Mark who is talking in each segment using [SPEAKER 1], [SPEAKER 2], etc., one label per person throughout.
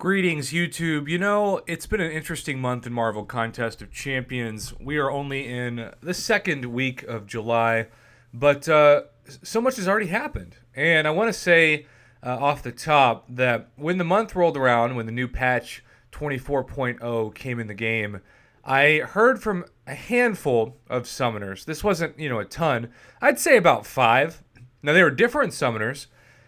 [SPEAKER 1] Greetings, YouTube. You know, it's been an interesting month in Marvel Contest of Champions. We are only in the second week of July, but so much has already happened. And I want to say off the top that when the month rolled around, when the new patch 24.0 came in the game, I heard from a handful of summoners. This wasn't, a ton. I'd say about five. Now, they were different summoners,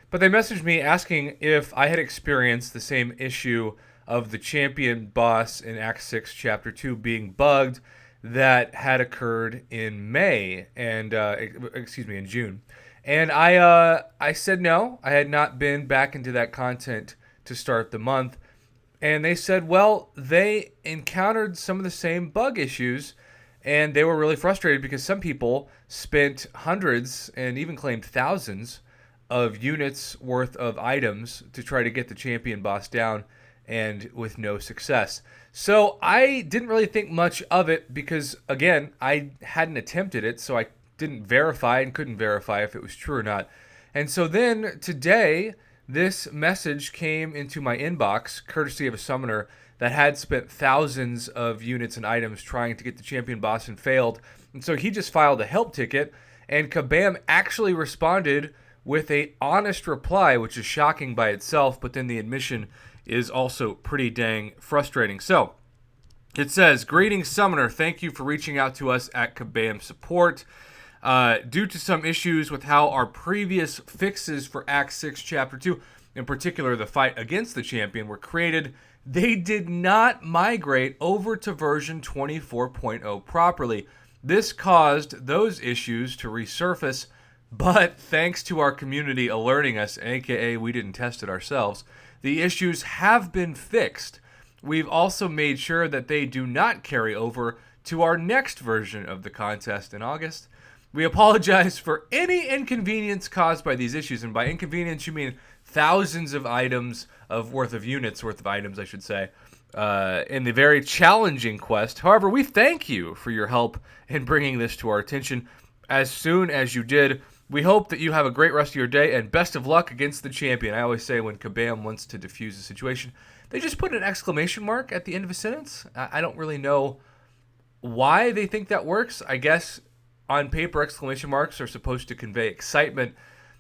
[SPEAKER 1] but they messaged me asking if I had experienced the same issue of the champion boss in Act 6, Chapter 2 being bugged that had occurred in May and, in June. And I said no, I had not been back into that content to start the month. And they said, well, they encountered some of the same bug issues and they were really frustrated because some people spent hundreds and even claimed thousands of units worth of items to try to get the champion boss down, and with no success. So I didn't really think much of it because, again, I hadn't attempted it, so I didn't verify and couldn't verify if it was true or not. And so then today, this message came into my inbox, courtesy of a summoner that had spent thousands of units and items trying to get the champion boss and failed. And so he just filed a help ticket, and Kabam actually responded with a honest reply, which is shocking by itself, but then the admission is also pretty dang frustrating. So it says, "Greetings, Summoner. Thank you for reaching out to us at Kabam Support. Due to some issues with how our previous fixes for Act 6, Chapter 2, in particular the fight against the champion, were created, they did not migrate over to version 24.0 properly. This caused those issues to resurface, but thanks to our community alerting us, aka we didn't test it ourselves, the issues have been fixed. We've also made sure that they do not carry over to our next version of the contest in August. We apologize for any inconvenience caused by these issues." And by inconvenience, you mean thousands of items worth of units worth of items, I should say, in the very challenging quest. However, we thank you for your help in bringing this to our attention as soon as you did. We hope that you have a great rest of your day and best of luck against the champion. I always say when Kabam wants to defuse a situation, they just put an exclamation mark at the end of a sentence. I don't really know why they think that works. I guess on paper, exclamation marks are supposed to convey excitement.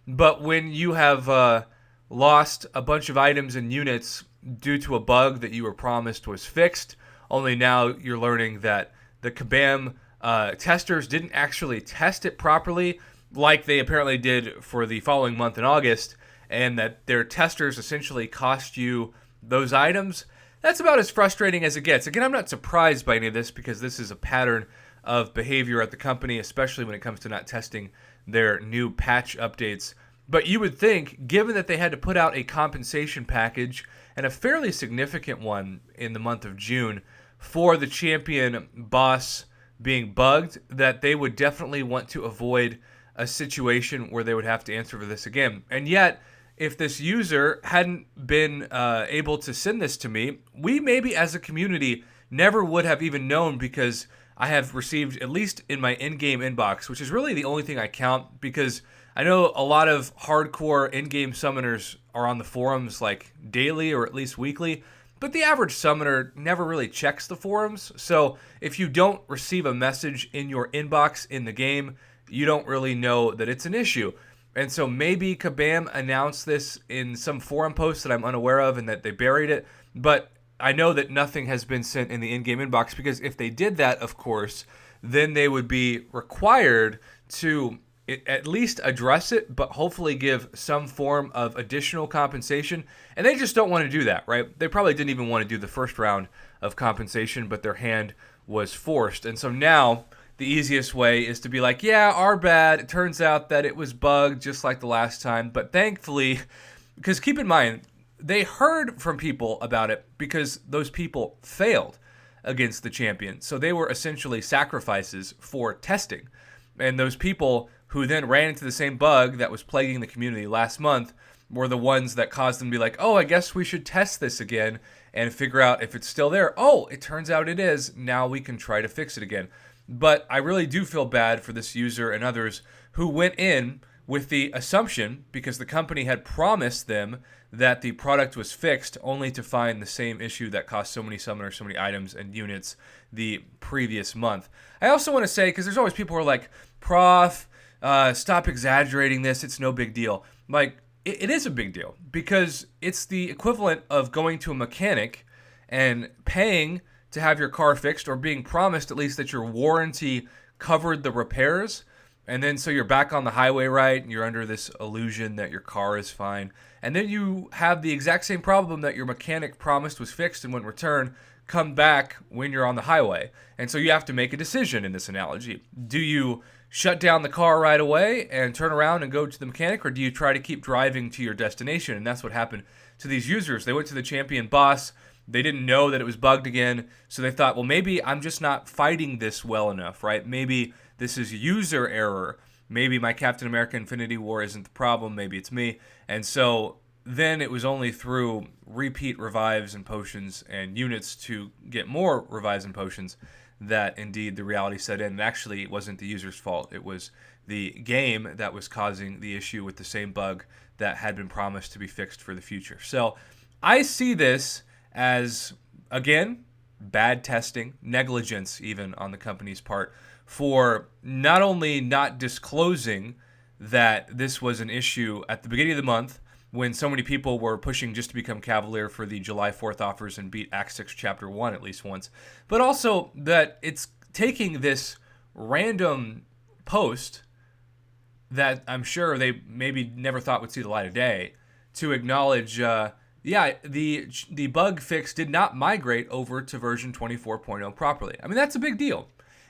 [SPEAKER 1] But when you have lost a bunch of items and units due to a bug that you were promised was fixed, only now you're learning that the Kabam testers didn't actually test it properly, like they apparently did for the following month in August, and that their testers essentially cost you those items. That's about as frustrating as it gets. Again, I'm not surprised by any of this because this is a pattern of behavior at the company, especially when it comes to not testing their new patch updates. But you would think, given that they had to put out a compensation package, and a fairly significant one in the month of June, for the champion boss being bugged, that they would definitely want to avoid a situation where they would have to answer for this again. And yet, if this user hadn't been able to send this to me, we maybe as a community never would have even known, because I have received, at least in my in-game inbox, which is really the only thing I count, because I know a lot of hardcore in-game summoners are on the forums like daily or at least weekly, but the average summoner never really checks the forums. So if you don't receive a message in your inbox in the game, you don't really know that it's an issue. And so maybe Kabam announced this in some forum post that I'm unaware of and that they buried it. But I know that nothing has been sent in the in-game inbox, because if they did that, of course, then they would be required to at least address it, but hopefully give some form of additional compensation. And they just don't want to do that, right? They probably didn't even want to do the first round of compensation, but their hand was forced. And so now the easiest way is to be like, yeah, our bad. It turns out that it was bugged just like the last time. But thankfully, because keep in mind, they heard from people about it because those people failed against the champion. So they were essentially sacrifices for testing. And those people who then ran into the same bug that was plaguing the community last month were the ones that caused them to be like, oh, I guess we should test this again and figure out if it's still there. Oh, it turns out it is. Now we can try to fix it again. But I really do feel bad for this user and others who went in with the assumption, because the company had promised them that the product was fixed, only to find the same issue that cost so many summoners, so many items and units the previous month. I also want to say, because there's always people who are like, Prof, stop exaggerating this, it's no big deal. Like, it is a big deal, because it's the equivalent of going to a mechanic and paying to have your car fixed, or being promised at least that your warranty covered the repairs. And then so you're back on the highway, right? And you're under this illusion that your car is fine. And then you have the exact same problem that your mechanic promised was fixed and when returned come back when you're on the highway. And so you have to make a decision in this analogy. Do you shut down the car right away and turn around and go to the mechanic, or do you try to keep driving to your destination? And that's what happened to these users. They went to the Champion boss. They didn't know that it was bugged again, so they thought, well, maybe I'm just not fighting this well enough, right? Maybe this is user error. Maybe my Captain America Infinity War isn't the problem. Maybe it's me. And so then it was only through repeat revives and potions and units to get more revives and potions that indeed the reality set in. And actually, it wasn't the user's fault. It was the game that was causing the issue with the same bug that had been promised to be fixed for the future. So I see this as, again, bad testing, negligence even on the company's part, for not only not disclosing that this was an issue at the beginning of the month when so many people were pushing just to become Cavalier for the July 4th offers and beat Act 6 Chapter 1 at least once, but also that it's taking this random post that I'm sure they maybe never thought would see the light of day to acknowledge, the bug fix did not migrate over to version 24.0 properly. I mean, that's a big deal.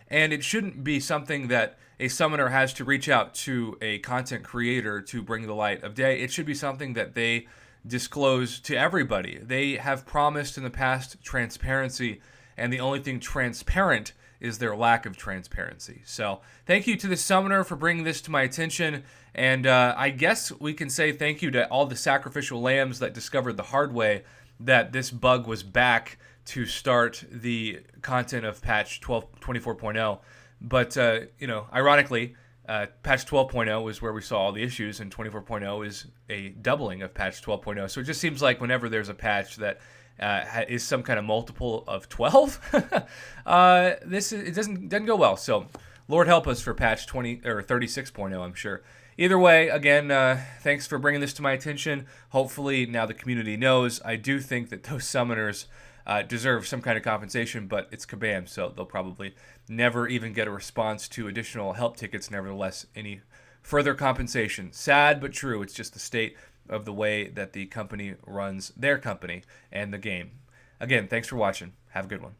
[SPEAKER 1] And it shouldn't be something that a summoner has to reach out to a content creator to bring the light of day. It should be something that they disclose to everybody. They have promised in the past transparency, and the only thing transparent is their lack of transparency. So thank you to the summoner for bringing this to my attention. And I guess we can say thank you to all the sacrificial lambs that discovered the hard way that this bug was back to start the content of patch 24.0. But, ironically, patch 12.0 is where we saw all the issues, and 24.0 is a doubling of patch 12.0. So it just seems like whenever there's a patch that is some kind of multiple of 12, it doesn't go well. So Lord help us for patch 36.0, I'm sure. Either way, again, thanks for bringing this to my attention. Hopefully now the community knows. I do think that those summoners deserve some kind of compensation, but it's Kabam, so they'll probably never even get a response to additional help tickets, nevertheless, any further compensation. Sad but true. It's just the state of the way that the company runs their company and the game. Again, thanks for watching. Have a good one.